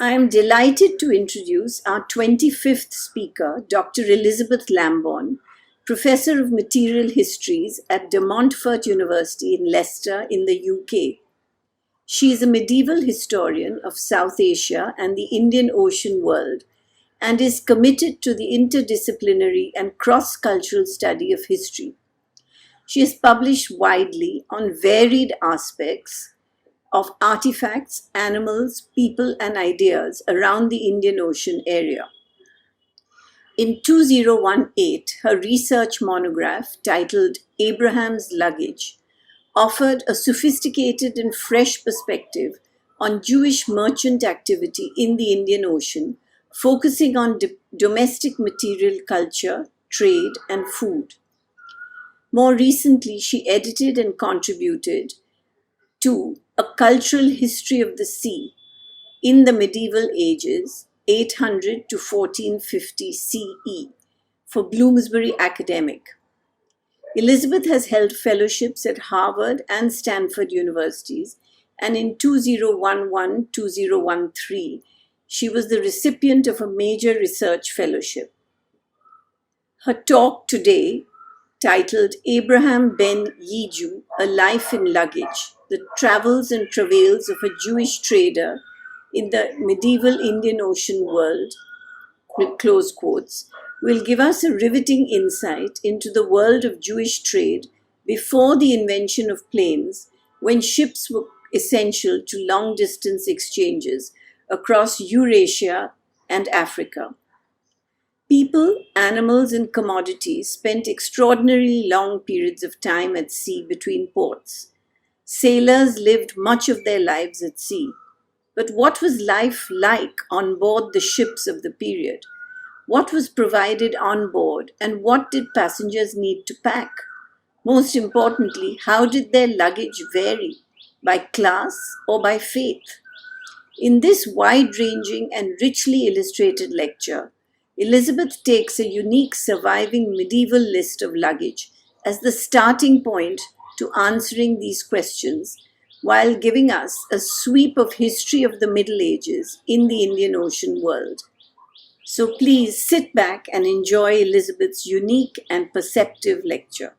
I am delighted to introduce our 25th speaker, Dr. Elizabeth Lambourn, Professor of Material Histories at De Montfort University in Leicester in the UK. She is a medieval historian of South Asia and the Indian Ocean world and is committed to the interdisciplinary and cross-cultural study of history. She has published widely on varied aspects of artifacts, animals, people, and ideas around the Indian Ocean area. In 2018, her research monograph titled Abraham's Luggage offered a sophisticated and fresh perspective on Jewish merchant activity in the Indian Ocean, focusing on domestic material culture, trade, and food. More recently, she edited and contributed to A Cultural History of the Sea in the Medieval Ages, 800 to 1450 CE, for Bloomsbury Academic. Elizabeth has held fellowships at Harvard and Stanford universities, and in 2011-2013, she was the recipient of a major research fellowship. Her talk today, titled Abraham ben Yiju, A Life in Luggage, The Travels and Travails of a Jewish Trader in the Medieval Indian Ocean World, close quotes, will give us a riveting insight into the world of Jewish trade before the invention of planes, when ships were essential to long-distance exchanges across Eurasia and Africa. People, animals, and commodities spent extraordinarily long periods of time at sea between ports. Sailors lived much of their lives at sea. But what was life like on board the ships of the period? What was provided on board, and what did passengers need to pack? Most importantly, how did their luggage vary, by class or by faith? In this wide-ranging and richly illustrated lecture, Elizabeth takes a unique surviving medieval list of luggage as the starting point to answering these questions, while giving us a sweep of history of the Middle Ages in the Indian Ocean world. So please sit back and enjoy Elizabeth's unique and perceptive lecture.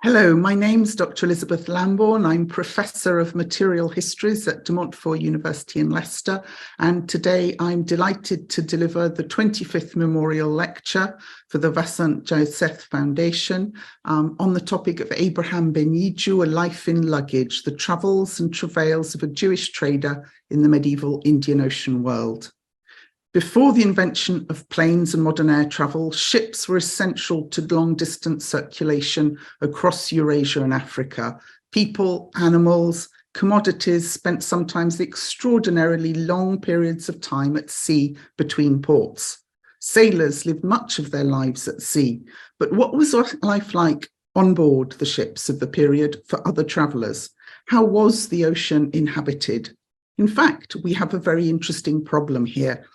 Hello, my name's Dr. Elizabeth Lambourn. I'm Professor of Material Histories at De Montfort University in Leicester, and today I'm delighted to deliver the 25th Memorial Lecture for the Vasant Sheth Foundation on the topic of Abraham ben Yiju, A Life in Luggage, The Travails and Travails of a Jewish Trader in the Medieval Indian Ocean World. Before the invention of planes and modern air travel, ships were essential to long-distance circulation across Eurasia and Africa. People, animals, commodities spent sometimes extraordinarily long periods of time at sea between ports. Sailors lived much of their lives at sea, but what was life like on board the ships of the period for other travellers? How was the ocean inhabited? In fact, we have a very interesting problem here.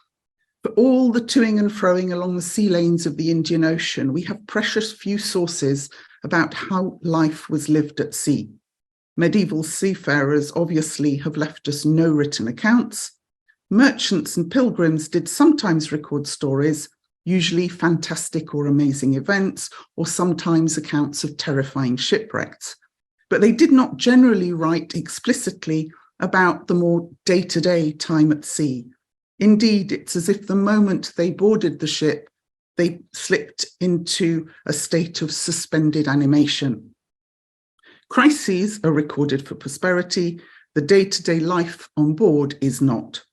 For all the toing and froing along the sea lanes of the Indian Ocean, we have precious few sources about how life was lived at sea. Medieval seafarers obviously have left us no written accounts. Merchants and pilgrims did sometimes record stories, usually fantastic or amazing events, or sometimes accounts of terrifying shipwrecks. But they did not generally write explicitly about the more day-to-day time at sea. Indeed, it's as if the moment they boarded the ship, they slipped into a state of suspended animation. Crises are recorded for prosperity. The day-to-day life on board is not.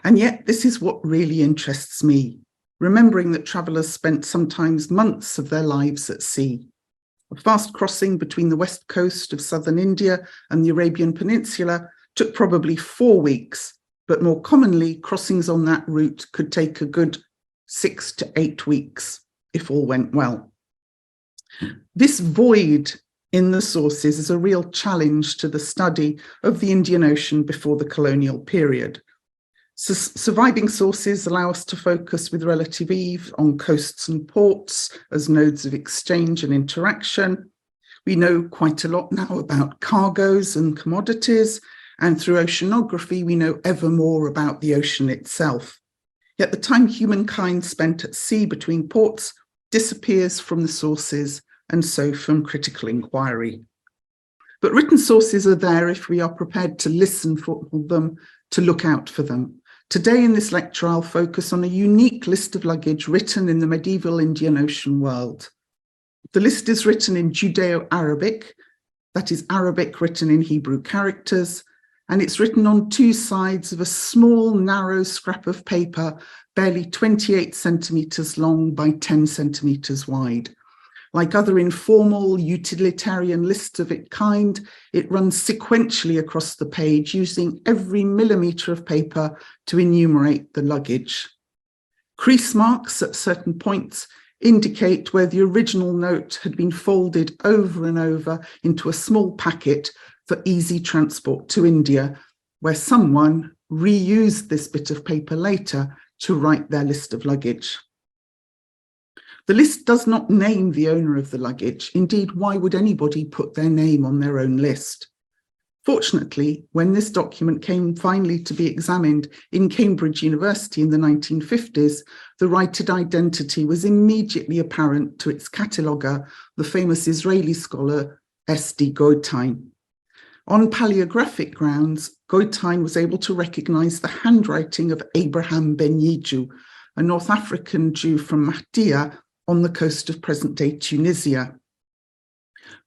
And yet, this is what really interests me, remembering that travellers spent sometimes months of their lives at sea. A fast crossing between the west coast of southern India and the Arabian Peninsula took probably 4 weeks, but more commonly, crossings on that route could take a good 6 to 8 weeks, if all went well. This void in the sources is a real challenge to the study of the Indian Ocean before the colonial period. Surviving sources allow us to focus with relative ease on coasts and ports as nodes of exchange and interaction. We know quite a lot now about cargoes and commodities, and through oceanography, we know ever more about the ocean itself. Yet the time humankind spent at sea between ports disappears from the sources and so from critical inquiry. But written sources are there if we are prepared to listen for them, to look out for them. Today in this lecture, I'll focus on a unique list of luggage written in the medieval Indian Ocean world. The list is written in Judeo-Arabic, that is Arabic written in Hebrew characters, and it's written on two sides of a small, narrow scrap of paper, barely 28 centimeters long by 10 centimeters wide. Like other informal utilitarian lists of its kind, it runs sequentially across the page, using every millimeter of paper to enumerate the luggage. Crease marks at certain points indicate where the original note had been folded over and over into a small packet for easy transport to India, where someone reused this bit of paper later to write their list of luggage. The list does not name the owner of the luggage. Indeed, why would anybody put their name on their own list? Fortunately, when this document came finally to be examined in Cambridge University in the 1950s, the writer's identity was immediately apparent to its cataloguer, the famous Israeli scholar S.D. Goitein. On paleographic grounds, Goitein was able to recognize the handwriting of Abraham ben Yiju, a North African Jew from Mahdia on the coast of present-day Tunisia.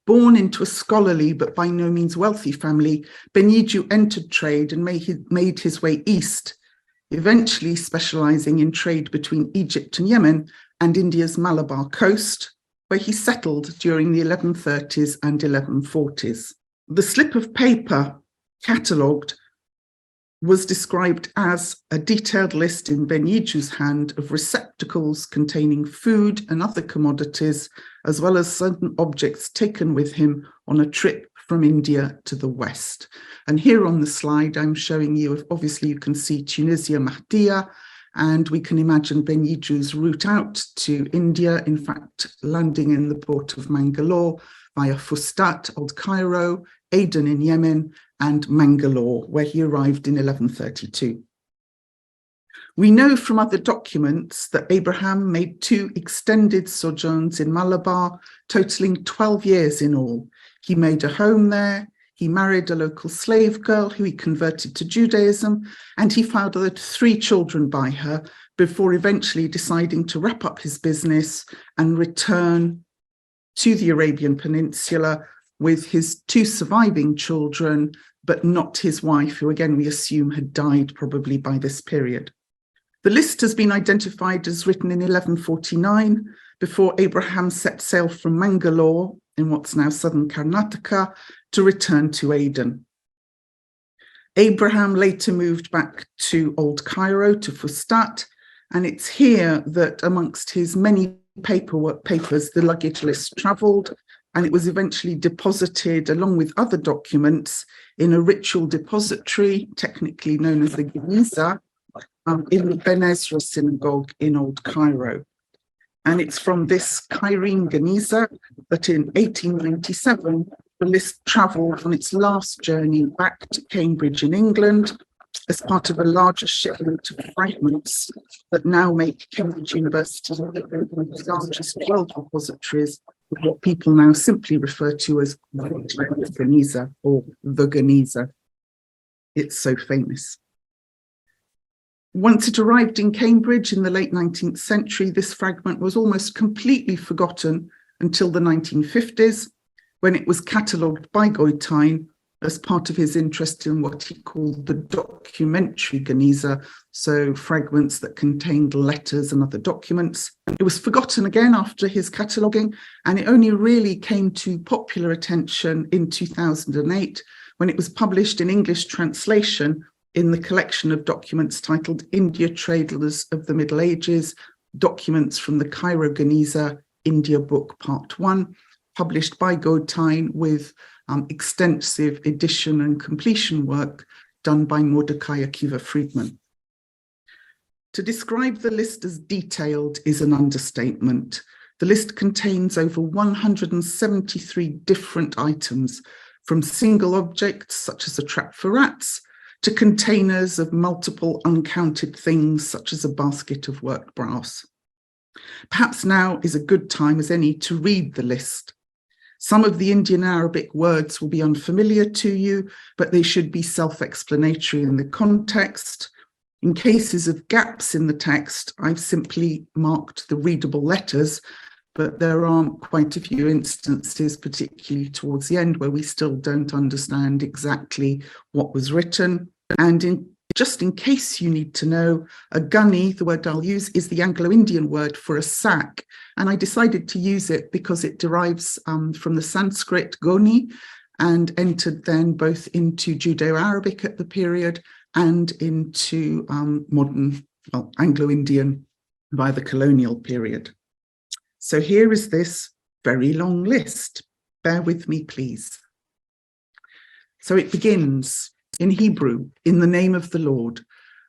Born into a scholarly but by no means wealthy family, Ben Yiju entered trade and made his way east, eventually specializing in trade between Egypt and Yemen and India's Malabar coast, where he settled during the 1130s and 1140s. The slip of paper catalogued was described as a detailed list in Ben Yiju's hand of receptacles containing food and other commodities, as well as certain objects taken with him on a trip from India to the West. And here on the slide, I'm showing you, obviously you can see Tunisia, Mahdia, and we can imagine Ben Yiju's route out to India, in fact, landing in the port of Mangalore via Fustat, Old Cairo, Aden in Yemen, and Mangalore, where he arrived in 1132. We know from other documents that Abraham made 2 extended sojourns in Malabar, totaling 12 years in all. He made a home there, he married a local slave girl who he converted to Judaism, and he fathered 3 children by her before eventually deciding to wrap up his business and return to the Arabian Peninsula with his 2 surviving children, but not his wife, who again we assume had died probably by this period. The list has been identified as written in 1149, before Abraham set sail from Mangalore, in what's now southern Karnataka, to return to Aden. Abraham later moved back to Old Cairo, to Fustat, and it's here that amongst his many papers, the luggage list travelled, and it was eventually deposited along with other documents in a ritual depository, technically known as the Geniza, in the Ben Ezra synagogue in Old Cairo. And it's from this Cairene Geniza that in 1897, the list travelled on its last journey back to Cambridge in England as part of a larger shipment of fragments that now make Cambridge University one of the largest world repositories of what people now simply refer to as the Geniza or the Geniza. It's so famous. Once it arrived in Cambridge in the late 19th century, this fragment was almost completely forgotten until the 1950s, when it was catalogued by Goitein as part of his interest in what he called the documentary Geniza, so fragments that contained letters and other documents. It was forgotten again after his cataloguing, and it only really came to popular attention in 2008 when it was published in English translation in the collection of documents titled India Traders of the Middle Ages, Documents from the Cairo Geniza, India Book Part 1, published by Goitein with extensive edition and completion work done by Mordecai Akiva Friedman. To describe the list as detailed is an understatement. The list contains over 173 different items, from single objects such as a trap for rats to containers of multiple uncounted things such as a basket of worked brass. Perhaps now is a good time as any to read the list. Some of the Indian Arabic words will be unfamiliar to you, but they should be self-explanatory in the context. In cases of gaps in the text, I've simply marked the readable letters, but there are quite a few instances, particularly towards the end, where we still don't understand exactly what was written. And just in case you need to know, a gunny, the word I'll use, is the Anglo-Indian word for a sack. And I decided to use it because it derives from the Sanskrit goni and entered then both into Judeo-Arabic at the period and into modern, well, Anglo-Indian by the colonial period. So here is this very long list. Bear with me, please. So it begins in Hebrew, in the name of the Lord,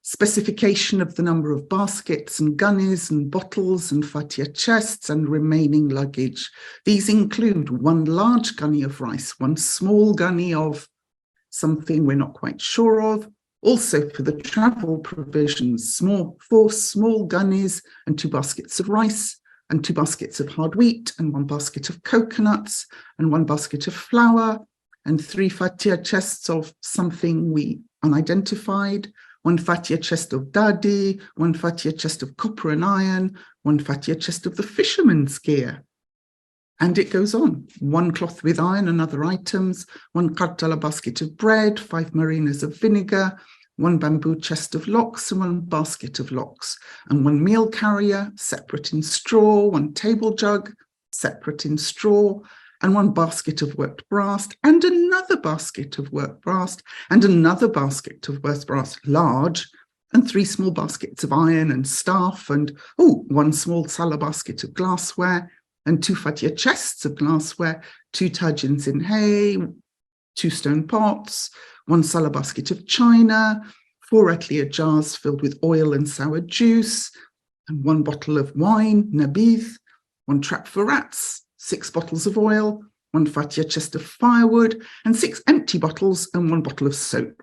specification of the number of baskets and gunnies and bottles and fatia chests and remaining luggage. These include one large gunny of rice, one small gunny of something we're not quite sure of. Also for the travel provisions, 4 small gunnies and 2 baskets of rice and 2 baskets of hard wheat and 1 basket of coconuts and 1 basket of flour and 3 fatia chests of something we unidentified, 1 fatia chest of dadi, 1 fatia chest of copper and iron, 1 fatia chest of the fisherman's gear. And it goes on. 1 cloth with iron and other items, 1 kartala basket of bread, 5 marinas of vinegar, 1 bamboo chest of locks and 1 basket of locks, and 1 meal carrier, separate in straw, 1 table jug, separate in straw, and 1 basket of worked brass, and another basket of worked brass, and another basket of worked brass, large, and 3 small baskets of iron and staff, and 1 small sala basket of glassware, and 2 fatia chests of glassware, 2 tajins in hay, 2 stone pots, 1 sala basket of china, 4 atliya jars filled with oil and sour juice, and 1 bottle of wine, nabith, 1 trap for rats, 6 bottles of oil, 1 fatia chest of firewood, and 6 empty bottles and 1 bottle of soap,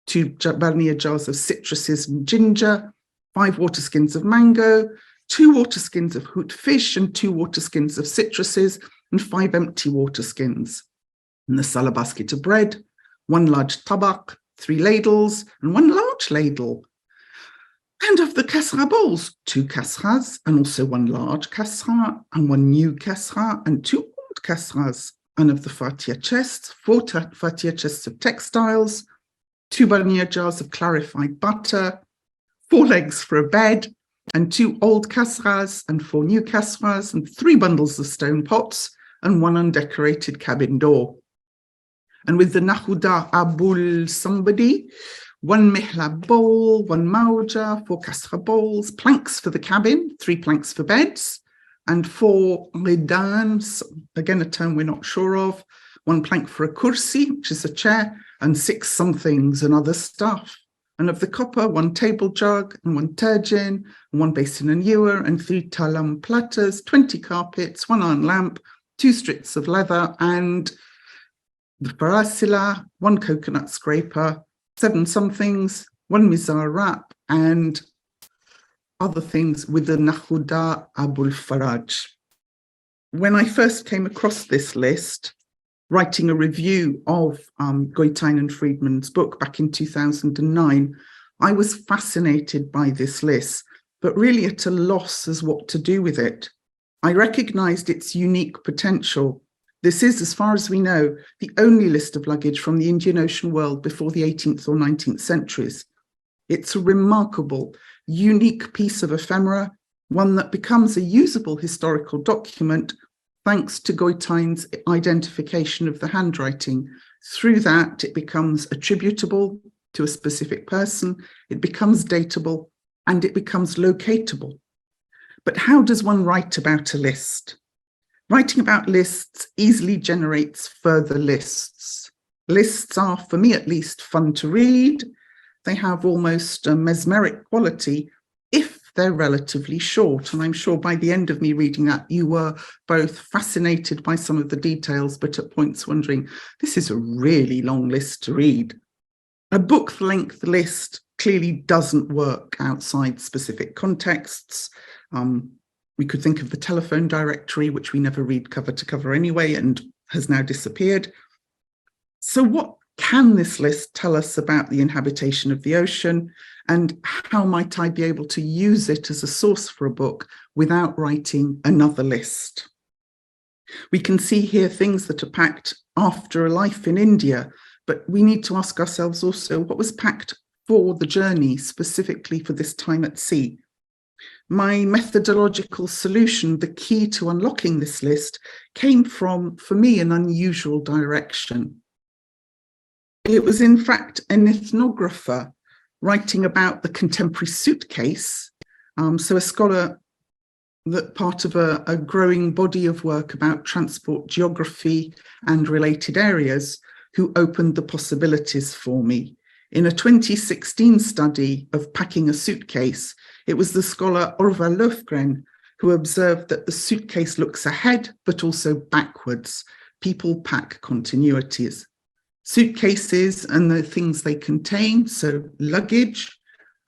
2 barnier jars of citruses and ginger, 5 water skins of mango, 2 water skins of hoot fish and 2 water skins of citruses, and 5 empty water skins. And the sala basket of bread, 1 large tabak, 3 ladles, and 1 large ladle. And of the kasra bowls, 2 kasras, and also 1 large kasra, and 1 new kasra, and 2 old kasras. And of the fatia chests, 4 fatia chests of textiles, 2 barnier jars of clarified butter, 4 legs for a bed, and 2 old kasras, and 4 new kasras, and 3 bundles of stone pots, and 1 undecorated cabin door. And with the nahuda abul somebody, 1 mihla bowl, 1 mauja, 4 kasra bowls, planks for the cabin, 3 planks for beds, and 4 ridans, again a term we're not sure of, 1 plank for a kursi, which is a chair, and 6 somethings and other stuff. And of the copper, 1 table jug, and 1 turgin, and 1 basin and ewer, and 3 talam platters, 20 carpets, 1 iron lamp, 2 strips of leather, and the farasila, 1 coconut scraper, 7 somethings, 1 mizar wrap, and other things with the Nahuda Abul Faraj. When I first came across this list, writing a review of Goitein and Friedman's book back in 2009, I was fascinated by this list, but really at a loss as what to do with it. I recognized its unique potential. This is, as far as we know, the only list of luggage from the Indian Ocean world before the 18th or 19th centuries. It's a remarkable, unique piece of ephemera, one that becomes a usable historical document thanks to Goitein's identification of the handwriting. Through that, it becomes attributable to a specific person, it becomes datable, and it becomes locatable. But how does one write about a list? Writing about lists easily generates further lists. Lists are, for me at least, fun to read. They have almost a mesmeric quality if they're relatively short. And I'm sure by the end of me reading that, you were both fascinated by some of the details, but at points wondering, this is a really long list to read. A book-length list clearly doesn't work outside specific contexts. We could think of the telephone directory, which we never read cover to cover anyway, and has now disappeared. So what can this list tell us about the inhabitation of the ocean, and how might I be able to use it as a source for a book without writing another list? We can see here things that are packed after a life in India, but we need to ask ourselves also what was packed for the journey, specifically for this time at sea. My methodological solution, the key to unlocking this list, came from, for me, an unusual direction. It was in fact an ethnographer writing about the contemporary suitcase, so a scholar that part of a growing body of work about transport geography and related areas, who opened the possibilities for me. In a 2016 study of packing a suitcase, it was the scholar Orvar Löfgren who observed that the suitcase looks ahead, but also backwards. People pack continuities. Suitcases and the things they contain, so luggage,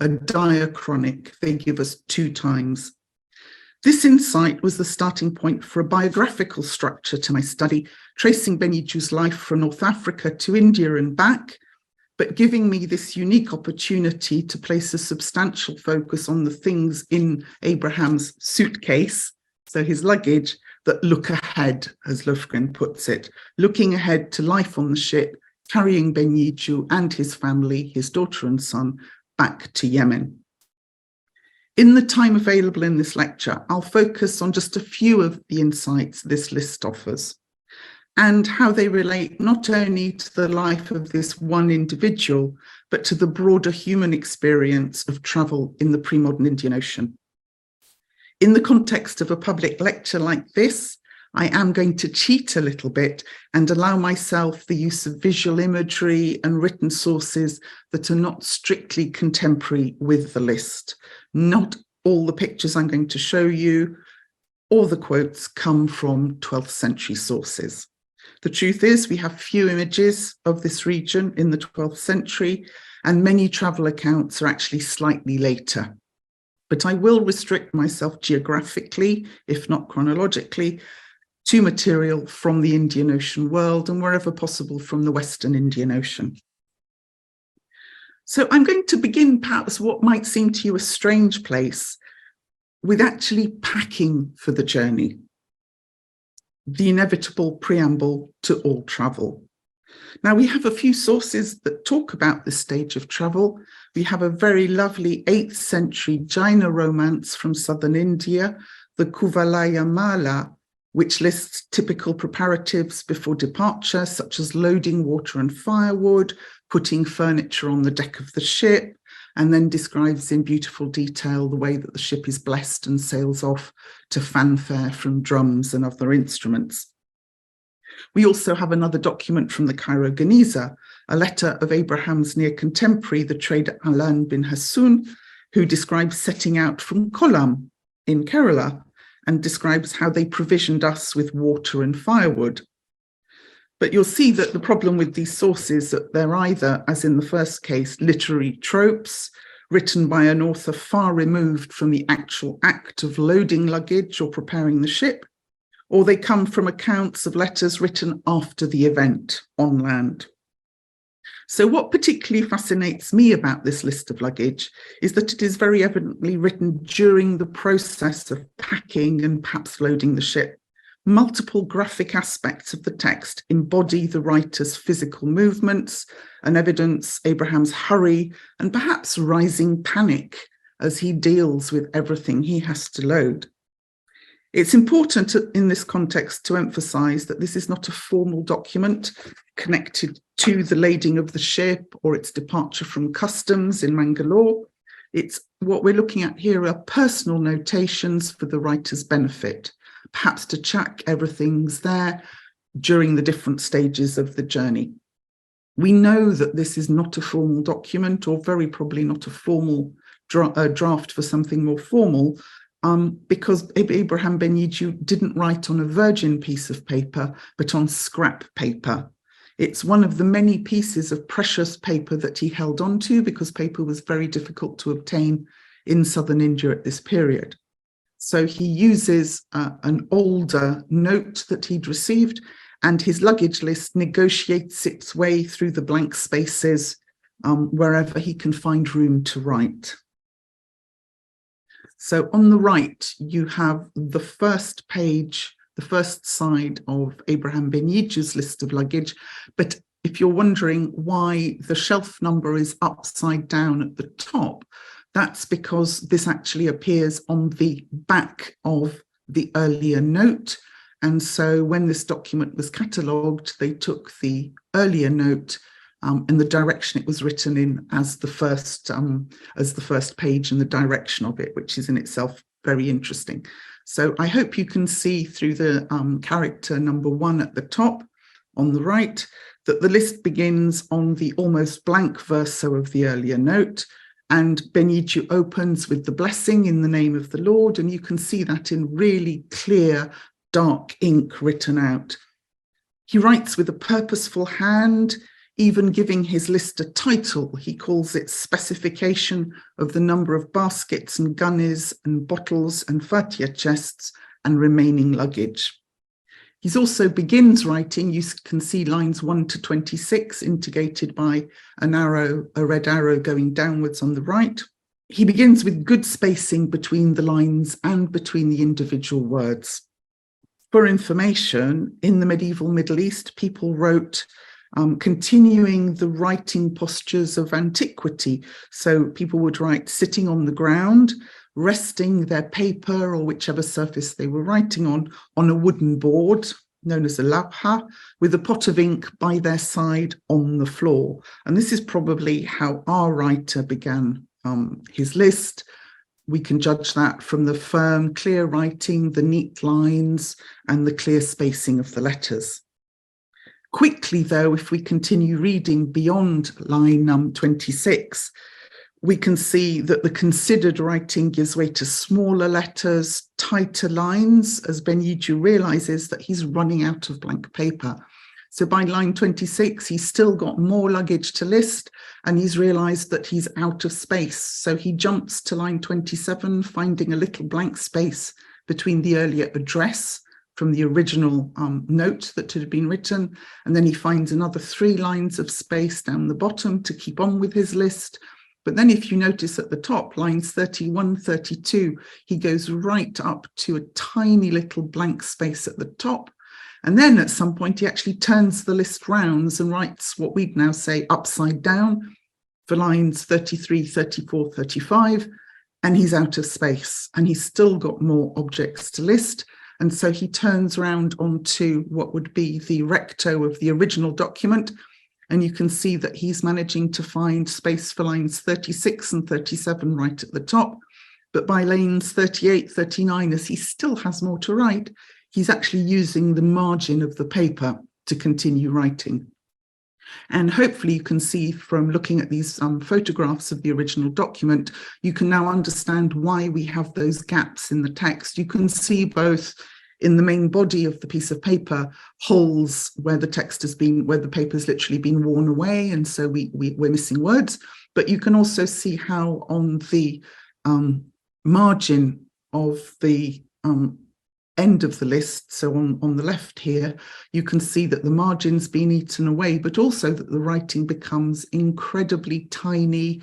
are diachronic. They give us two times. This insight was the starting point for a biographical structure to my study, tracing Ben Yiju's life from North Africa to India and back, but giving me this unique opportunity to place a substantial focus on the things in Abraham's suitcase, so his luggage, that look ahead, as Löfgren puts it, looking ahead to life on the ship, carrying Ben Yiju and his family, his daughter and son, back to Yemen. In the time available in this lecture, I'll focus on just a few of the insights this list offers and how they relate not only to the life of this one individual, but to the broader human experience of travel in the pre-modern Indian Ocean. In the context of a public lecture like this, I am going to cheat a little bit and allow myself the use of visual imagery and written sources that are not strictly contemporary with the list. Not all the pictures I'm going to show you or the quotes come from 12th century sources. The truth is we have few images of this region in the 12th century, and many travel accounts are actually slightly later. But I will restrict myself geographically, if not chronologically, to material from the Indian Ocean world and wherever possible from the Western Indian Ocean. So I'm going to begin perhaps what might seem to you a strange place with actually packing for the journey, the inevitable preamble to all travel. Now, we have a few sources that talk about this stage of travel. We have a very lovely 8th century Jaina romance from southern India, the Kuvalaya Mala, which lists typical preparatives before departure, such as loading water and firewood, putting furniture on the deck of the ship, and then describes in beautiful detail the way that the ship is blessed and sails off to fanfare from drums and other instruments. We also have another document from the Cairo Geniza, a letter of Abraham's near contemporary, the trader Alan bin Hassun, who describes setting out from Kollam in Kerala and describes how they provisioned us with water and firewood. But you'll see that the problem with these sources is that they're either, as in the first case, literary tropes written by an author far removed from the actual act of loading luggage or preparing the ship, or they come from accounts of letters written after the event on land. So what particularly fascinates me about this list of luggage is that it is very evidently written during the process of packing and perhaps loading the ship. Multiple graphic aspects of the text embody the writer's physical movements and evidence Abraham's hurry and perhaps rising panic as he deals with everything he has to load. It's important in this context to emphasize that this is not a formal document connected to the lading of the ship or its departure from customs in Mangalore. It's what we're looking at here are personal notations for the writer's benefit, perhaps to check everything's there during the different stages of the journey. We know that this is not a formal document, or very probably not a formal draft for something more formal, because Abraham Ben Yiju didn't write on a virgin piece of paper, but on scrap paper. It's one of the many pieces of precious paper that he held on to, because paper was very difficult to obtain in southern India at this period. So he uses an older note that he'd received, and his luggage list negotiates its way through the blank spaces wherever he can find room to write. So on the right, you have the first page, the first side of Abraham Ben Yiju's list of luggage. But if you're wondering why the shelf number is upside down at the top, that's because this actually appears on the back of the earlier note. And so when this document was catalogued, they took the earlier note and the direction it was written in as the first page and the direction of it, which is in itself very interesting. So I hope you can see through the character number 1 at the top on the right that the list begins on the almost blank verso of the earlier note, and Ben Yiju opens with the blessing in the name of the Lord, and you can see that in really clear dark ink written out. He writes with a purposeful hand, even giving his list a title. He calls it Specification of the Number of Baskets and Gunnies and Bottles and Fatia Chests and Remaining Luggage. He also begins writing, you can see lines 1 to 26 indicated by a red arrow going downwards on the right. He begins with good spacing between the lines and between the individual words. For information, in the medieval Middle East, people wrote continuing the writing postures of antiquity. So people would write sitting on the ground, resting their paper or whichever surface they were writing on a wooden board known as a labha, with a pot of ink by their side on the floor. And this is probably how our writer began his list. We can judge that from the firm, clear writing, the neat lines, and the clear spacing of the letters. Quickly, though, if we continue reading beyond line 26, we can see that the considered writing gives way to smaller letters, tighter lines, as Ben Yiju realizes that he's running out of blank paper. So by line 26, he's still got more luggage to list, and he's realized that he's out of space. So he jumps to line 27, finding a little blank space between the earlier address from the original note that had been written. And then he finds another 3 lines of space down the bottom to keep on with his list. But then if you notice at the top, lines 31, 32, he goes right up to a tiny little blank space at the top. And then at some point, he actually turns the list rounds and writes what we'd now say upside down for lines 33, 34, 35, and he's out of space. And he's still got more objects to list. And so he turns around onto what would be the recto of the original document. And you can see that he's managing to find space for lines 36 and 37 right at the top. But by lines 38, 39, as he still has more to write, he's actually using the margin of the paper to continue writing. And hopefully you can see from looking at these photographs of the original document, you can now understand why we have those gaps in the text. You can see both in the main body of the piece of paper, holes where the text has been, where the paper has literally been worn away, and so we're missing words. But you can also see how on the margin of the end of the list, so on the left here, you can see that the margin's been eaten away, but also that the writing becomes incredibly tiny.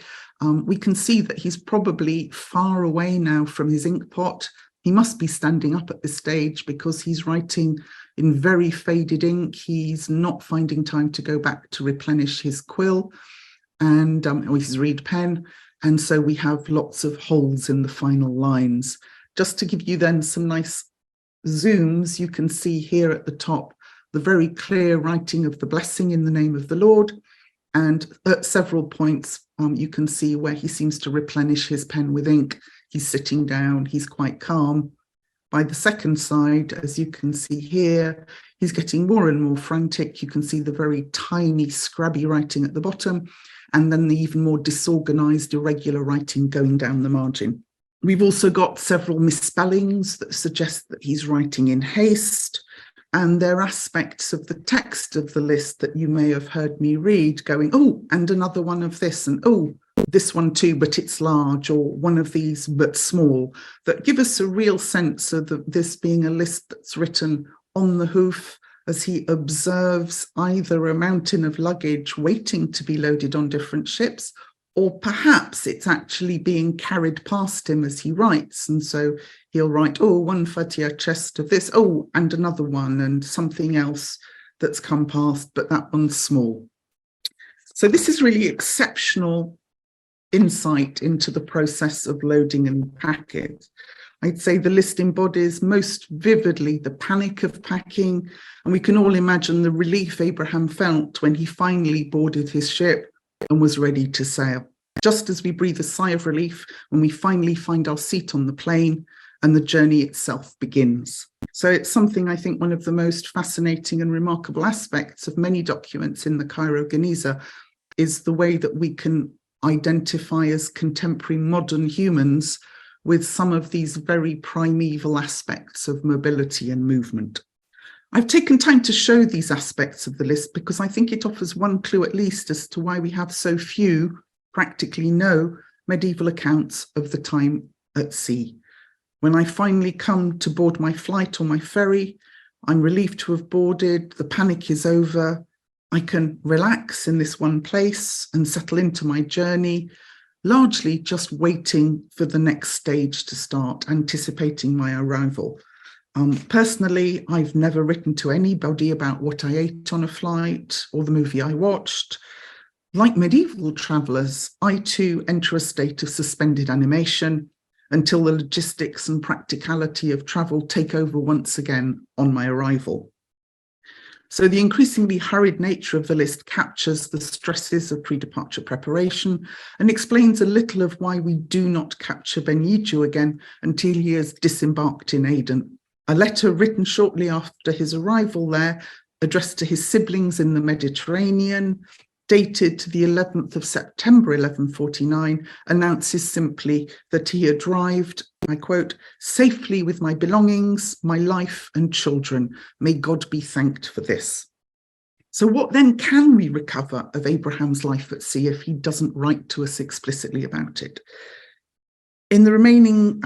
We can see that he's probably far away now from his ink pot. He must be standing up at this stage because he's writing in very faded ink. He's not finding time to go back to replenish his quill and or his reed pen. And so we have lots of holes in the final lines. Just to give you then some nice zooms, you can see here at the top the very clear writing of the blessing in the name of the Lord. And at several points, you can see where he seems to replenish his pen with ink. He's sitting down, he's quite calm. By the second side, as you can see here, he's getting more and more frantic. You can see the very tiny, scrabby writing at the bottom. and then the even more disorganized, irregular writing going down the margin. We've also got several misspellings that suggest that he's writing in haste, and there are aspects of the text of the list that you may have heard me read going, oh, and another one of this, and oh, this one too, but it's large, or one of these, but small, that give us a real sense of this being a list that's written on the hoof as he observes either a mountain of luggage waiting to be loaded on different ships, or perhaps it's actually being carried past him as he writes. And so he'll write, oh, one fatia chest of this, oh, and another one, and something else that's come past, but that one's small. So this is really exceptional insight into the process of loading and packing. I'd say the list embodies most vividly the panic of packing, and we can all imagine the relief Abraham felt when he finally boarded his ship and was ready to sail. Just as we breathe a sigh of relief when we finally find our seat on the plane and the journey itself begins. So it's something, I think, one of the most fascinating and remarkable aspects of many documents in the Cairo Geniza is the way that we can identify as contemporary modern humans with some of these very primeval aspects of mobility and movement. I've taken time to show these aspects of the list because I think it offers one clue at least as to why we have so few, practically no, medieval accounts of the time at sea. When I finally come to board my flight or my ferry, I'm relieved to have boarded, the panic is over, I can relax in this one place and settle into my journey, largely just waiting for the next stage to start, anticipating my arrival. Personally, I've never written to anybody about what I ate on a flight or the movie I watched. Like medieval travellers, I too enter a state of suspended animation until the logistics and practicality of travel take over once again on my arrival. So the increasingly hurried nature of the list captures the stresses of pre-departure preparation and explains a little of why we do not capture Ben Yiju again until he has disembarked in Aden. A letter written shortly after his arrival there, addressed to his siblings in the Mediterranean, dated to the 11th of September 1149, announces simply that he had arrived, I quote, safely with my belongings, my life and children. May God be thanked for this. So what then can we recover of Abraham's life at sea if he doesn't write to us explicitly about it? In the remaining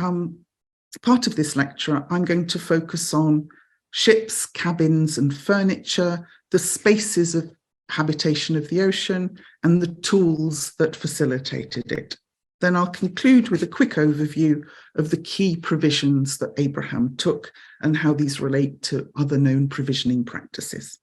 part of this lecture, I'm going to focus on ships, cabins and furniture, the spaces of habitation of the ocean and the tools that facilitated it. Then I'll conclude with a quick overview of the key provisions that Abraham took and how these relate to other known provisioning practices.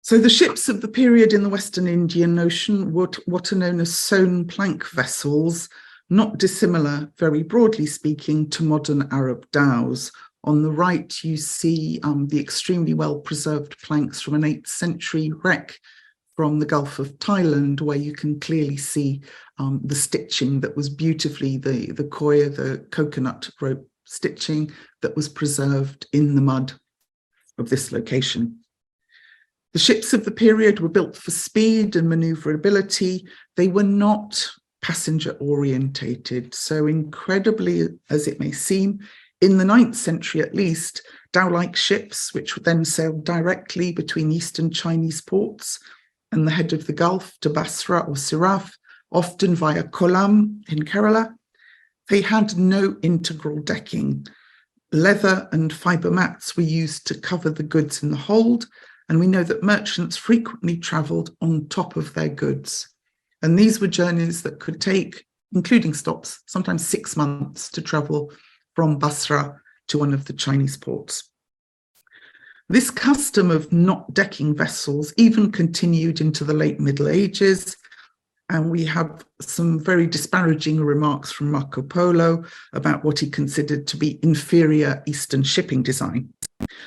So the ships of the period in the Western Indian Ocean were what are known as sewn plank vessels, not dissimilar, very broadly speaking, to modern Arab dhows. On the right, you see the extremely well-preserved planks from an 8th century wreck from the Gulf of Thailand, where you can clearly see the stitching that was beautifully, the koya, the coconut rope stitching that was preserved in the mud of this location. The ships of the period were built for speed and maneuverability. They were not passenger orientated. So incredibly as it may seem, in the 9th century at least, dhow-like ships, which then sailed directly between eastern Chinese ports and the head of the Gulf to Basra or Siraf, often via Kollam in Kerala, they had no integral decking. Leather and fibre mats were used to cover the goods in the hold, and we know that merchants frequently travelled on top of their goods. And these were journeys that could take, including stops, sometimes 6 months to travel from Basra to one of the Chinese ports. This custom of not decking vessels even continued into the late Middle Ages, and we have some very disparaging remarks from Marco Polo about what he considered to be inferior Eastern shipping design.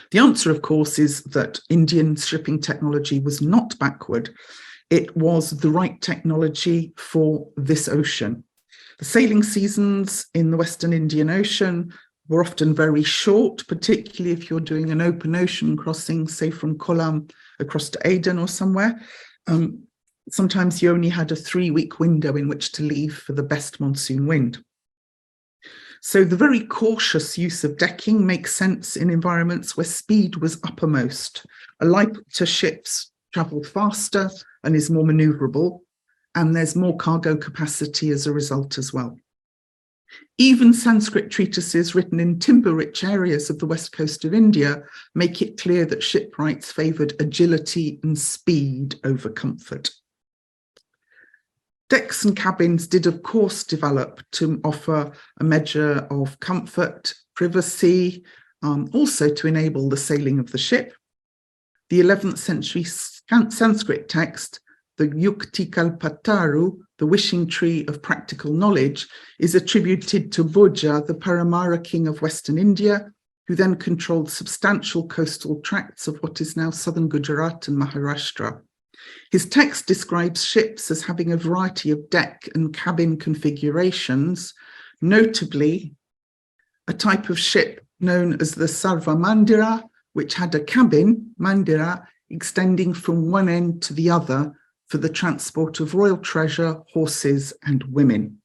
The answer, of course, is that Indian shipping technology was not backward. It was the right technology for this ocean. The sailing seasons in the Western Indian Ocean were often very short, particularly if you're doing an open ocean crossing, say from Kollam across to Aden or somewhere. Sometimes you only had a 3-week window in which to leave for the best monsoon wind. So the very cautious use of decking makes sense in environments where speed was uppermost. A lighter ship's travel faster and is more maneuverable, and there's more cargo capacity as a result as well. Even Sanskrit treatises written in timber-rich areas of the west coast of India make it clear that shipwrights favoured agility and speed over comfort. Decks and cabins did, of course, develop to offer a measure of comfort, privacy, also to enable the sailing of the ship. The 11th century Sanskrit text, the Yukti Kalpataru, the wishing tree of practical knowledge, is attributed to Bhoja, the Paramara king of Western India, who then controlled substantial coastal tracts of what is now southern Gujarat and Maharashtra. His text describes ships as having a variety of deck and cabin configurations, notably a type of ship known as the Sarva Mandira, which had a cabin, Mandira, extending from one end to the other for the transport of royal treasure, horses, and women.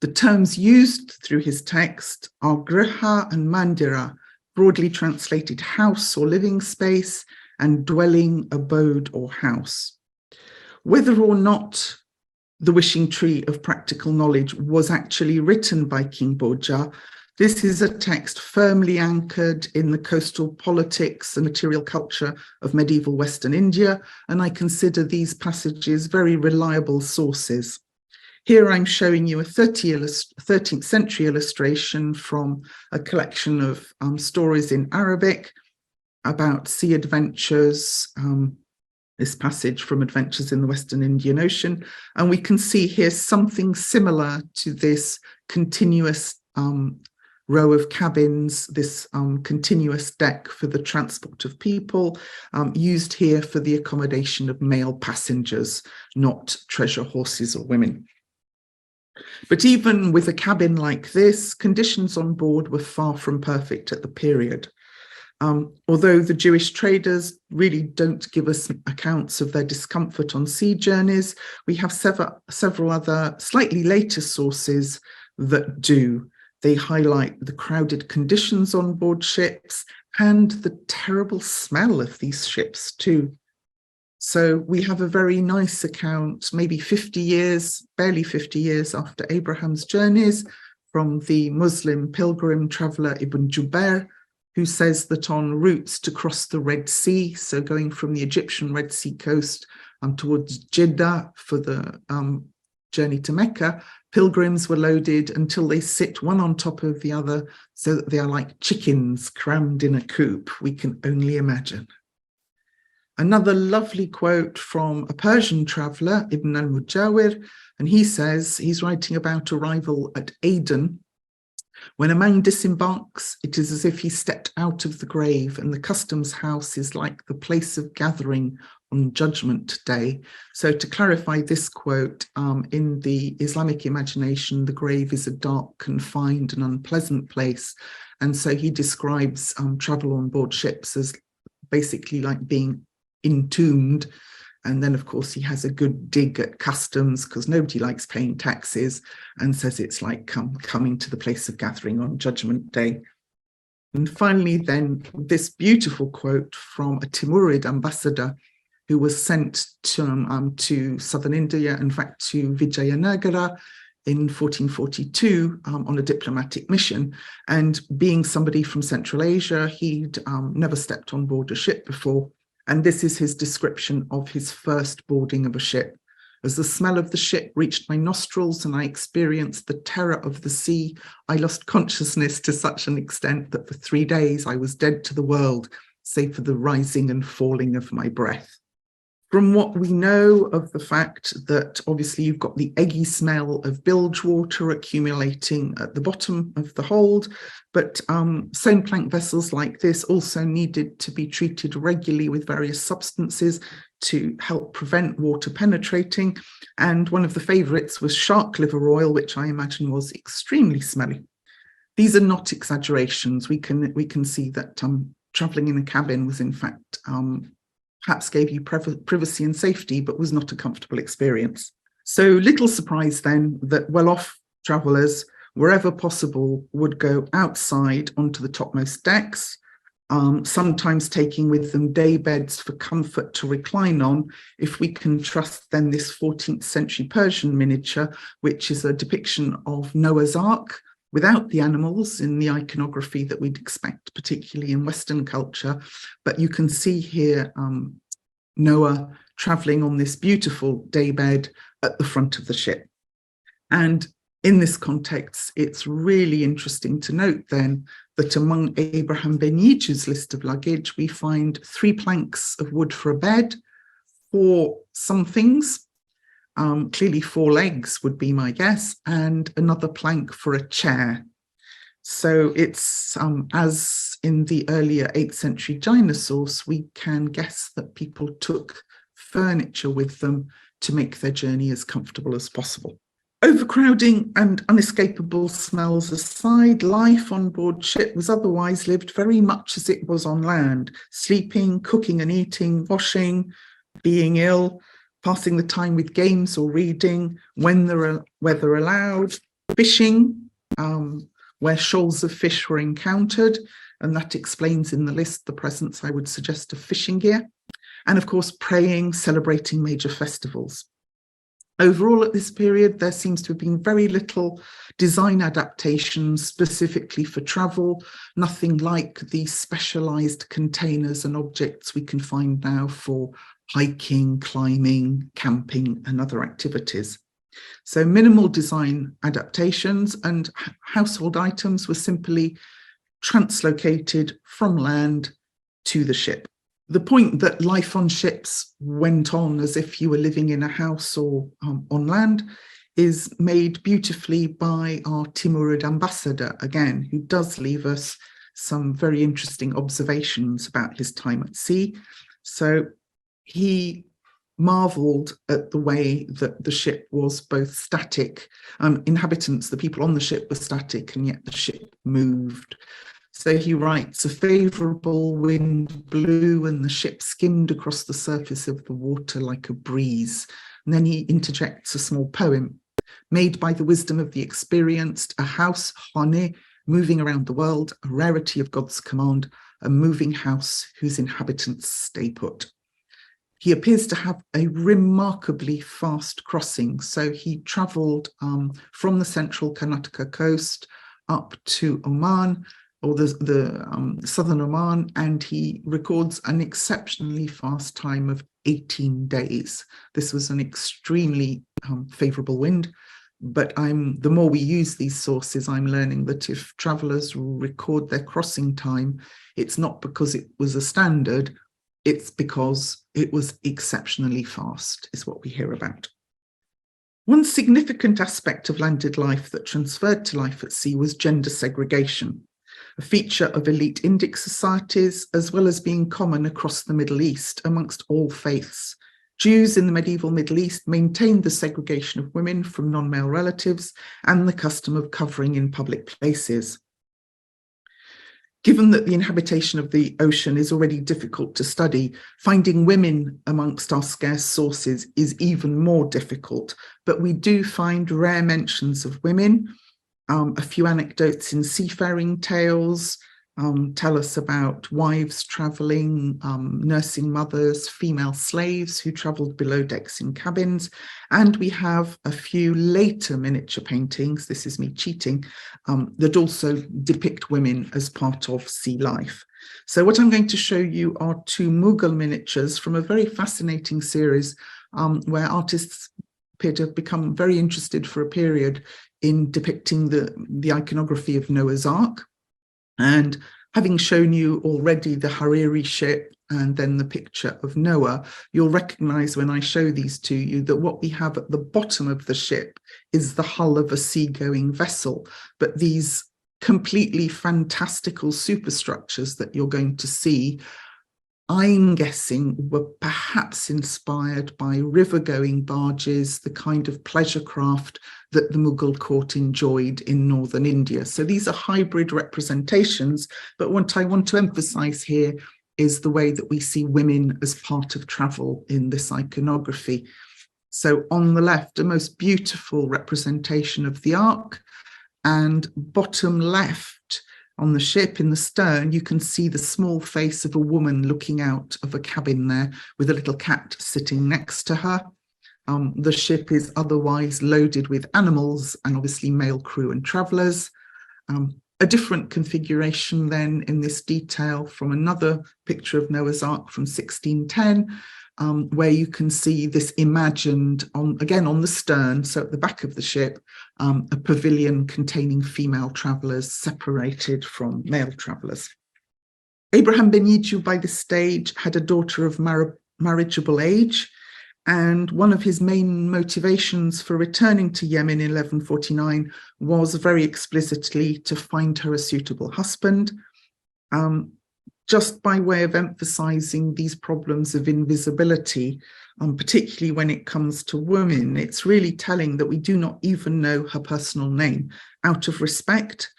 The terms used through his text are Griha and Mandira, broadly translated house or living space, and dwelling, abode, or house. Whether or not the wishing tree of practical knowledge was actually written by King Bhoja, this is a text firmly anchored in the coastal politics and material culture of medieval Western India, and I consider these passages very reliable sources. Here I'm showing you a 13th century illustration from a collection of stories in Arabic about sea adventures, this passage from Adventures in the Western Indian Ocean. And we can see here something similar to this continuous row of cabins, this continuous deck for the transport of people, used here for the accommodation of male passengers, not treasure horses or women. But even with a cabin like this, conditions on board were far from perfect at the period. Although the Jewish traders really don't give us accounts of their discomfort on sea journeys, we have several other slightly later sources that do. They highlight the crowded conditions on board ships and the terrible smell of these ships too. So we have a very nice account, maybe 50 years, barely 50 years after Abraham's journeys, from the Muslim pilgrim traveller Ibn Jubair, who says that on routes to cross the Red Sea, so going from the Egyptian Red Sea coast towards Jeddah for the journey to Mecca, pilgrims were loaded until they sit one on top of the other, so that they are like chickens crammed in a coop. We can only imagine. Another lovely quote from a Persian traveller, Ibn al-Mujawir, and he says, he's writing about arrival at Aden. When a man disembarks, it is as if he stepped out of the grave, and the customs house is like the place of gathering on Judgment Day. So to clarify this quote, in the Islamic imagination, the grave is a dark, confined and unpleasant place. And so he describes travel on board ships as basically like being entombed. And then, of course, he has a good dig at customs because nobody likes paying taxes, and says it's like coming to the place of gathering on Judgment Day. And finally, then, this beautiful quote from a Timurid ambassador who was sent to southern India, in fact, to Vijayanagara in 1442 on a diplomatic mission. And being somebody from Central Asia, he'd never stepped on board a ship before. And this is his description of his first boarding of a ship. As the smell of the ship reached my nostrils and I experienced the terror of the sea, I lost consciousness to such an extent that for 3 days I was dead to the world, save for the rising and falling of my breath. From what we know of the fact that obviously you've got the eggy smell of bilge water accumulating at the bottom of the hold, but sewn plank vessels like this also needed to be treated regularly with various substances to help prevent water penetrating. And one of the favourites was shark liver oil, which I imagine was extremely smelly. These are not exaggerations. We can see that travelling in a cabin was in fact perhaps gave you privacy and safety, but was not a comfortable experience. So little surprise then that well-off travellers, wherever possible, would go outside onto the topmost decks, sometimes taking with them day beds for comfort to recline on, if we can trust then this 14th century Persian miniature, which is a depiction of Noah's Ark without the animals in the iconography that we'd expect, particularly in Western culture. But you can see here Noah travelling on this beautiful daybed at the front of the ship. And in this context, it's really interesting to note then that among Abraham ben Yiju's list of luggage, we find 3 planks of wood for a bed, 4 somethings, clearly 4 legs would be my guess, and another plank for a chair. So it's, as in the earlier 8th century Jaina source, we can guess that people took furniture with them to make their journey as comfortable as possible. Overcrowding and unescapable smells aside, life on board ship was otherwise lived very much as it was on land, sleeping, cooking and eating, washing, being ill, passing the time with games or reading, when the weather allowed, fishing, where shoals of fish were encountered, and that explains in the list the presence, I would suggest, of fishing gear, and of course praying, celebrating major festivals. Overall, at this period, there seems to have been very little design adaptations specifically for travel, nothing like the specialised containers and objects we can find now for hiking, climbing, camping and other activities. So minimal design adaptations, and household items were simply translocated from land to the ship. The point that life on ships went on as if you were living in a house or on land is made beautifully by our Timurid ambassador, again, who does leave us some very interesting observations about his time at sea. So he marvelled at the way that the ship was both static, inhabitants, the people on the ship were static, and yet the ship moved. So he writes, a favourable wind blew and the ship skimmed across the surface of the water like a breeze. And then he interjects a small poem, made by the wisdom of the experienced, a house, hane, moving around the world, a rarity of God's command, a moving house whose inhabitants stay put. He appears to have a remarkably fast crossing. So he travelled from the central Karnataka coast up to Oman, or the southern Oman, and he records an exceptionally fast time of 18 days. This was an extremely favourable wind, but the more we use these sources, I'm learning that if travellers record their crossing time, it's not because it was a standard, it's because it was exceptionally fast, is what we hear about. One significant aspect of landed life that transferred to life at sea was gender segregation, a feature of elite Indic societies, as well as being common across the Middle East amongst all faiths. Jews in the medieval Middle East maintained the segregation of women from non-male relatives and the custom of covering in public places. Given that the inhabitation of the ocean is already difficult to study, finding women amongst our scarce sources is even more difficult, but we do find rare mentions of women. A few anecdotes in seafaring tales tell us about wives travelling, nursing mothers, female slaves who travelled below decks in cabins. And we have a few later miniature paintings, this is me cheating, that also depict women as part of sea life. So what I'm going to show you are 2 Mughal miniatures from a very fascinating series where artists appear to have become very interested for a period in depicting the iconography of Noah's Ark. And having shown you already the Hariri ship and then the picture of Noah, you'll recognize when I show these to you that what we have at the bottom of the ship is the hull of a seagoing vessel. But these completely fantastical superstructures that you're going to see, I'm guessing, were perhaps inspired by river-going barges, the kind of pleasure craft that the Mughal court enjoyed in northern India. So these are hybrid representations, but what I want to emphasize here is the way that we see women as part of travel in this iconography. So on the left, a most beautiful representation of the Ark, and bottom left on the ship in the stern, you can see the small face of a woman looking out of a cabin there with a little cat sitting next to her. The ship is otherwise loaded with animals and obviously male crew and travellers. A different configuration then in this detail from another picture of Noah's Ark from 1610, where you can see this imagined, again on the stern, so at the back of the ship, a pavilion containing female travellers separated from male travellers. Abraham ben Yiju by this stage had a daughter of marriageable age, and one of his main motivations for returning to Yemen in 1149 was very explicitly to find her a suitable husband. Just by way of emphasizing these problems of invisibility, particularly when it comes to women, it's really telling that we do not even know her personal name. Out of respect,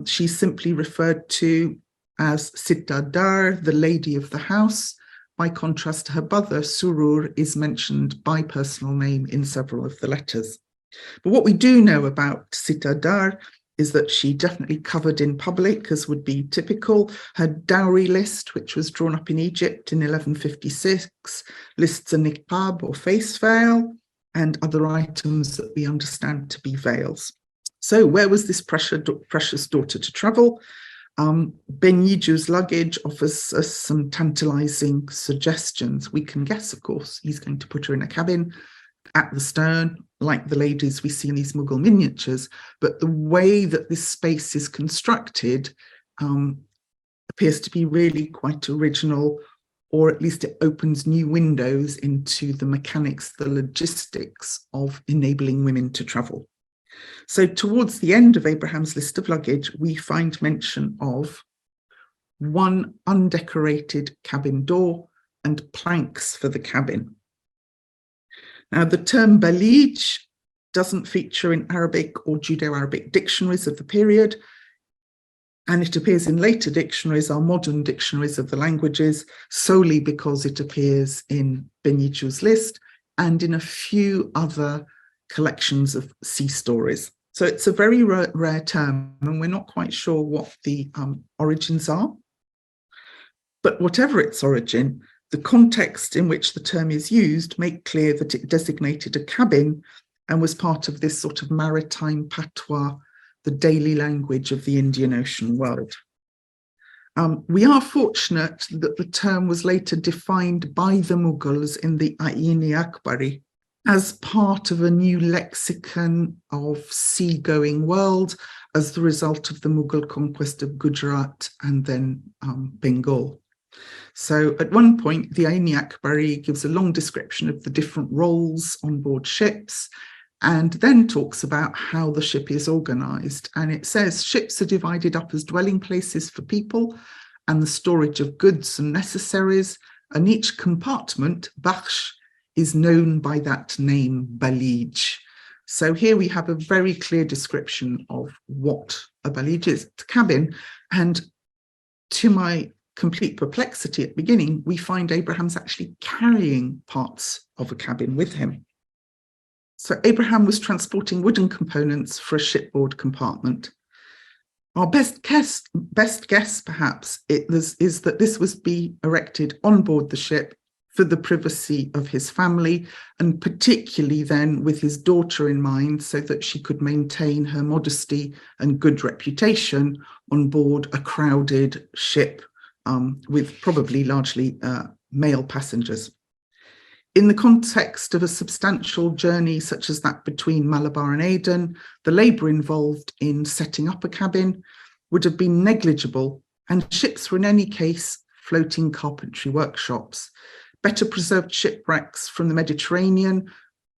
she's simply referred to as Sitta Dar, the lady of the house. By contrast, her brother, Surur, is mentioned by personal name in several of the letters. But what we do know about Sitta Dar is that she definitely covered in public, as would be typical. Her dowry list, which was drawn up in Egypt in 1156, lists a niqab or face veil and other items that we understand to be veils. So where was this precious daughter to travel? Ben Yiju's luggage offers us some tantalizing suggestions. We can guess, of course, he's going to put her in a cabin at the stern, like the ladies we see in these Mughal miniatures, but the way that this space is constructed appears to be really quite original, or at least it opens new windows into the mechanics, the logistics of enabling women to travel. So towards the end of Abraham's list of luggage, we find mention of one undecorated cabin door and planks for the cabin. Now, the term Luggage doesn't feature in Arabic or Judeo-Arabic dictionaries of the period, and it appears in later dictionaries, our modern dictionaries of the languages, solely because it appears in Ben Yiju's list and in a few other collections of sea stories. So it's a very rare term, and we're not quite sure what the origins are. But whatever its origin, the context in which the term is used make clear that it designated a cabin and was part of this sort of maritime patois, the daily language of the Indian Ocean world. We are fortunate that the term was later defined by the Mughals in the Ain-i-Akbari as part of a new lexicon of seagoing world as the result of the Mughal conquest of Gujarat and then Bengal. So at one point, the Ain-i-Akbari gives a long description of the different roles on board ships and then talks about how the ship is organized. And it says ships are divided up as dwelling places for people and the storage of goods and necessaries, and each compartment, bakhsh, is known by that name, Luggage. So here we have a very clear description of what a Luggage is, the cabin. And to my complete perplexity at the beginning, we find Abraham's actually carrying parts of a cabin with him. So Abraham was transporting wooden components for a shipboard compartment. Our best guess perhaps, is that this was be erected on board the ship for the privacy of his family, and particularly then with his daughter in mind, so that she could maintain her modesty and good reputation on board a crowded ship with probably largely male passengers. In the context of a substantial journey such as that between Malabar and Aden, the labour involved in setting up a cabin would have been negligible, and ships were in any case floating carpentry workshops. Better preserved shipwrecks from the Mediterranean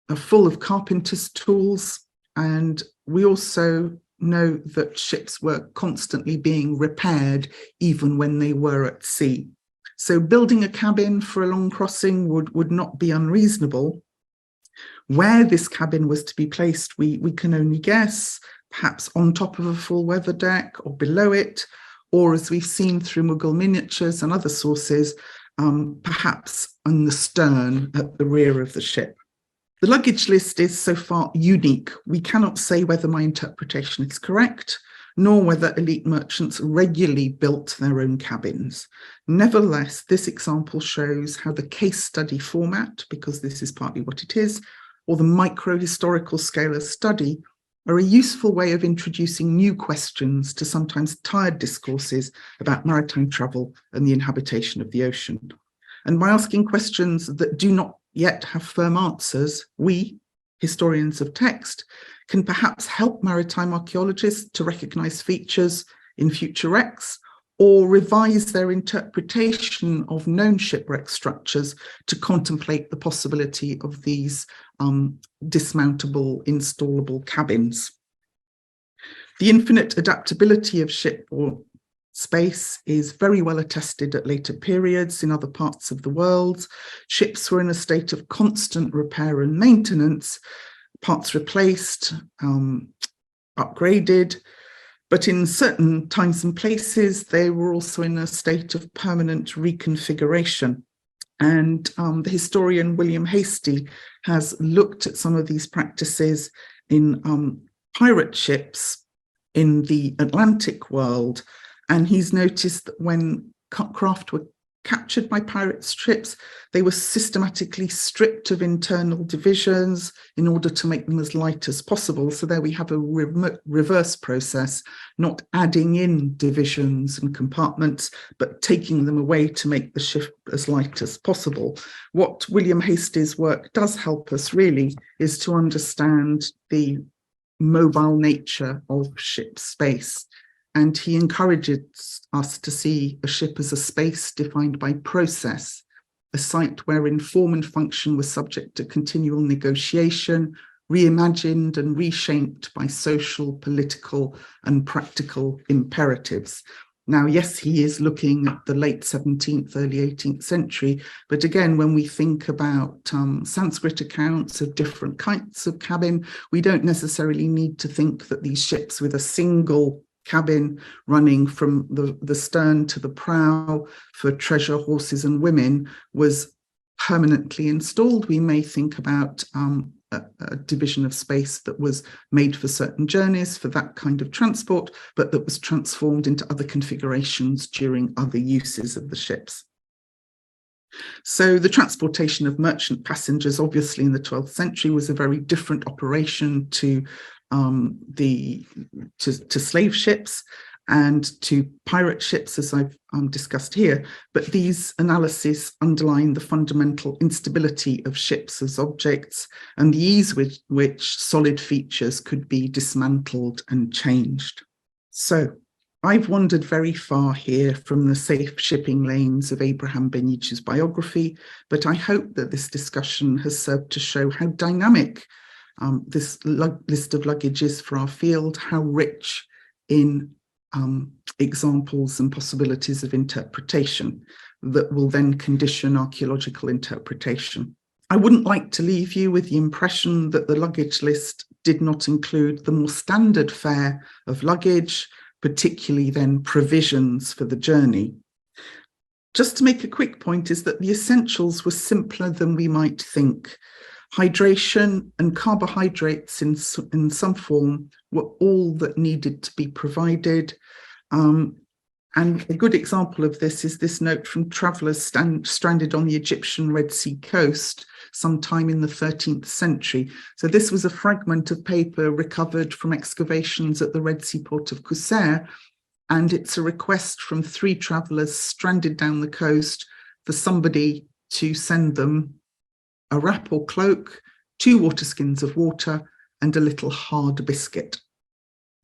are full of carpenters' tools, and we also know that ships were constantly being repaired even when they were at sea. So building a cabin for a long crossing would not be unreasonable. Where this cabin was to be placed, we can only guess, perhaps on top of a full weather deck or below it, or as we've seen through Mughal miniatures and other sources, perhaps on the stern at the rear of the ship. The luggage list is so far unique. We cannot say whether my interpretation is correct, nor whether elite merchants regularly built their own cabins. Nevertheless, this example shows how the case study format, because this is partly what it is, or the micro-historical scale of study, are a useful way of introducing new questions to sometimes tired discourses about maritime travel and the inhabitation of the ocean. And by asking questions that do not yet have firm answers, we, historians of text, can perhaps help maritime archaeologists to recognise features in future wrecks or revise their interpretation of known shipwreck structures to contemplate the possibility of these dismountable, installable cabins. The infinite adaptability of ship or space is very well attested at later periods in other parts of the world. Ships were in a state of constant repair and maintenance, parts replaced, upgraded, but in certain times and places, they were also in a state of permanent reconfiguration. And the historian William Hastie has looked at some of these practices in pirate ships in the Atlantic world, and he's noticed that when craft were captured by pirate ships, they were systematically stripped of internal divisions in order to make them as light as possible. So there we have a reverse process, not adding in divisions and compartments, but taking them away to make the ship as light as possible. What William Hastie's work does help us really is to understand the mobile nature of ship space. And he encourages us to see a ship as a space defined by process, a site wherein form and function were subject to continual negotiation, reimagined and reshaped by social, political, and practical imperatives. Now, yes, he is looking at the late 17th, early 18th century, but again, when we think about Sanskrit accounts of different kinds of cabin, we don't necessarily need to think that these ships with a single cabin running from the stern to the prow for treasure, horses and women was permanently installed. We may think about a division of space that was made for certain journeys for that kind of transport, but that was transformed into other configurations during other uses of the ships. So the transportation of merchant passengers, obviously in the 12th century, was a very different operation to slave ships and to pirate ships, as I've discussed here. But these analyses underline the fundamental instability of ships as objects and the ease with which solid features could be dismantled and changed. So I've wandered very far here from the safe shipping lanes of Abraham Ben Yiju's biography, but I hope that this discussion has served to show how dynamic this list of luggage is for our field, how rich in examples and possibilities of interpretation that will then condition archaeological interpretation. I wouldn't like to leave you with the impression that the luggage list did not include the more standard fare of luggage, particularly then provisions for the journey. Just to make a quick point is that the essentials were simpler than we might think. Hydration and carbohydrates in some form were all that needed to be provided. And a good example of this is this note from travellers stranded on the Egyptian Red Sea coast sometime in the 13th century. So this was a fragment of paper recovered from excavations at the Red Sea port of Qusair, and it's a request from 3 travellers stranded down the coast for somebody to send them a wrap or cloak, 2 water skins of water, and a little hard biscuit.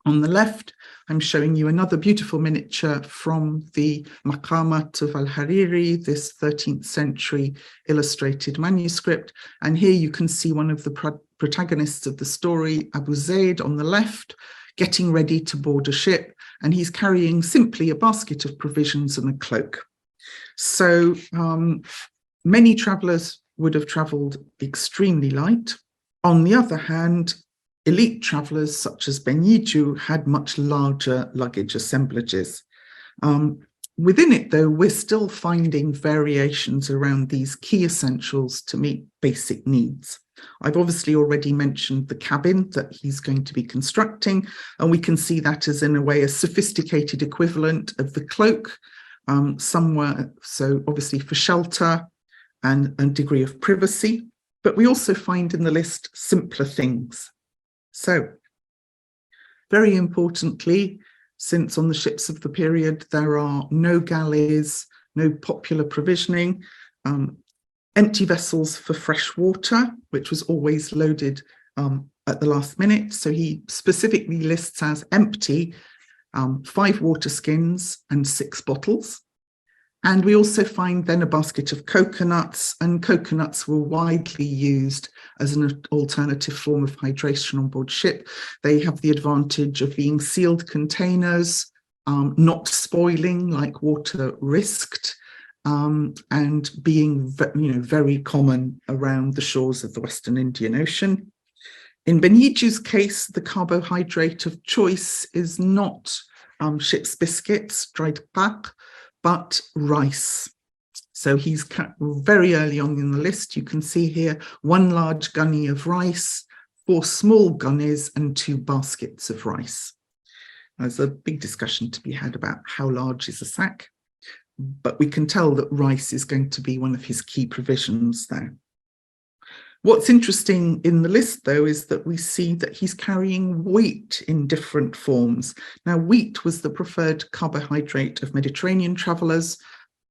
On the left, I'm showing you another beautiful miniature from the Maqamat of Al-Hariri, this 13th century illustrated manuscript. And here you can see one of the protagonists of the story, Abu Zaid, on the left, getting ready to board a ship, and he's carrying simply a basket of provisions and a cloak. So many travellers would have travelled extremely light. On the other hand, elite travellers such as Ben Yiju had much larger luggage assemblages. Within it, though, we're still finding variations around these key essentials to meet basic needs. I've obviously already mentioned the cabin that he's going to be constructing, and we can see that as, in a way, a sophisticated equivalent of the cloak, somewhere, so obviously for shelter and degree of privacy. But we also find in the list simpler things. So, very importantly, since on the ships of the period there are no galleys, no popular provisioning, empty vessels for fresh water, which was always loaded at the last minute. So he specifically lists as empty 5 water skins and 6 bottles. And we also find then a basket of coconuts, and coconuts were widely used as an alternative form of hydration on board ship. They have the advantage of being sealed containers, not spoiling like water risked, and being very common around the shores of the Western Indian Ocean. In Yiju's case, the carbohydrate of choice is not ship's biscuits, dried pak, but rice. So he's very early on in the list. You can see here 1 large gunny of rice, 4 small gunnies, and 2 baskets of rice. There's a big discussion to be had about how large is a sack, but we can tell that rice is going to be one of his key provisions there. What's interesting in the list, though, is that we see that he's carrying wheat in different forms. Now, wheat was the preferred carbohydrate of Mediterranean travellers.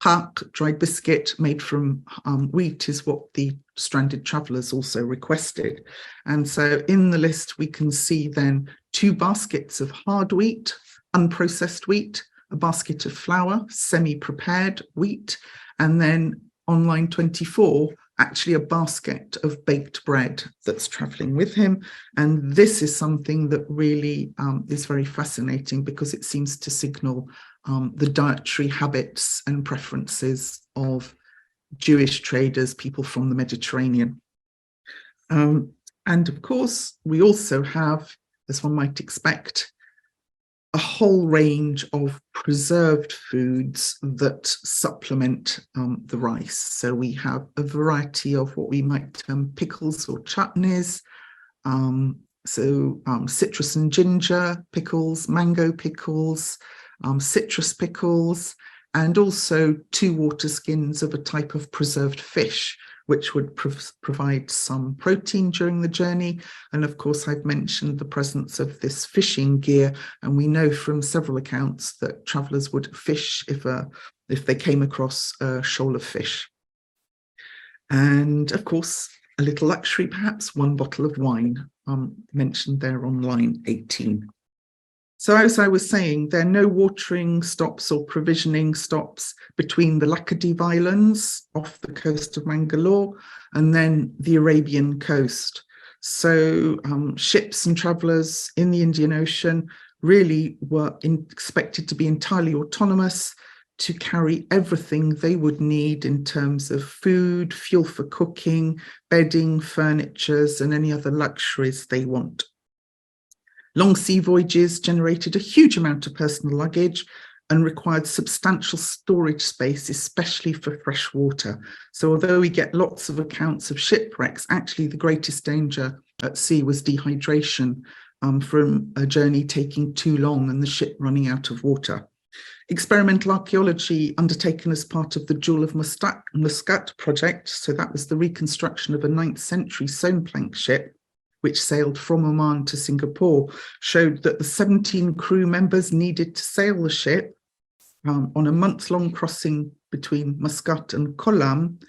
Pak, dried biscuit made from wheat, is what the stranded travellers also requested. And so in the list, we can see then 2 baskets of hard wheat, unprocessed wheat, a basket of flour, semi-prepared wheat, and then on line 24, actually a basket of baked bread that's travelling with him. And this is something that really is very fascinating, because it seems to signal the dietary habits and preferences of Jewish traders, people from the Mediterranean. And of course, we also have, as one might expect, a whole range of preserved foods that supplement the rice. So we have a variety of what we might term pickles or chutneys, citrus and ginger pickles, mango pickles, citrus pickles, and also 2 water skins of a type of preserved fish, which would provide some protein during the journey. And of course, I've mentioned the presence of this fishing gear, and we know from several accounts that travellers would fish if they came across a shoal of fish. And of course, a little luxury, perhaps 1 bottle of wine, mentioned there on line 18. So as I was saying, there are no watering stops or provisioning stops between the Luggage Islands off the coast of Mangalore and then the Arabian coast. So ships and travellers in the Indian Ocean really were expected to be entirely autonomous, to carry everything they would need in terms of food, fuel for cooking, bedding, furnitures, and any other luxuries they want. Long sea voyages generated a huge amount of personal luggage and required substantial storage space, especially for fresh water. So although we get lots of accounts of shipwrecks, actually the greatest danger at sea was dehydration from a journey taking too long and the ship running out of water. Experimental archaeology undertaken as part of the Jewel of Muscat project, so that was the reconstruction of a 9th century stone plank ship, which sailed from Oman to Singapore, showed that the 17 crew members needed to sail the ship on a month-long crossing between Muscat and Kollam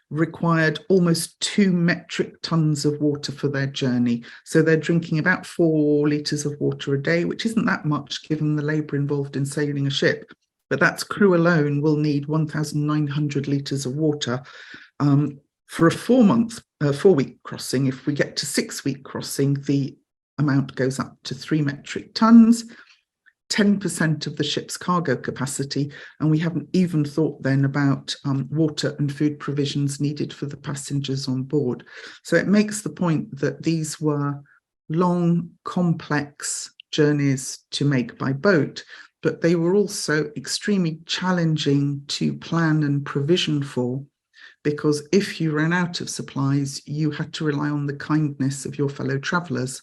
required almost 2 metric tons of water for their journey. So they're drinking about 4 litres of water a day, which isn't that much given the labour involved in sailing a ship. But that crew alone will need 1,900 litres of water. For a 4-week crossing. If we get to 6-week crossing, the amount goes up to 3 metric tons, 10% of the ship's cargo capacity, and we haven't even thought then about water and food provisions needed for the passengers on board. So it makes the point that these were long, complex journeys to make by boat, but they were also extremely challenging to plan and provision for, because if you ran out of supplies, you had to rely on the kindness of your fellow travellers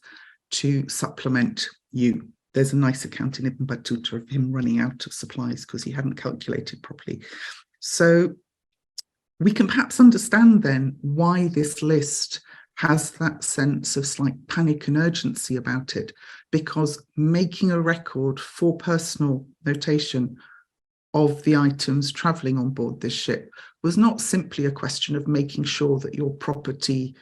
to supplement you. There's a nice account in Ibn Battuta of him running out of supplies because he hadn't calculated properly. So we can perhaps understand then why this list has that sense of slight panic and urgency about it, because making a record for personal notation of the items travelling on board this ship was not simply a question of making sure that your property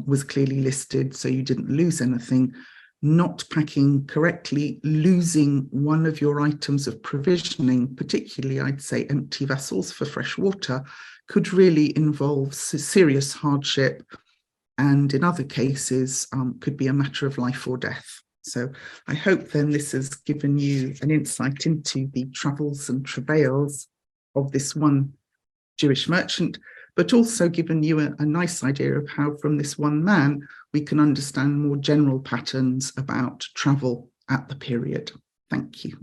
was clearly listed so you didn't lose anything. Not packing correctly, losing one of your items of provisioning, particularly I'd say empty vessels for fresh water, could really involve serious hardship, and in other cases could be a matter of life or death. So I hope then this has given you an insight into the travels and travails of this one Jewish merchant, but also given you a nice idea of how from this one man we can understand more general patterns about travel at the period. Thank you.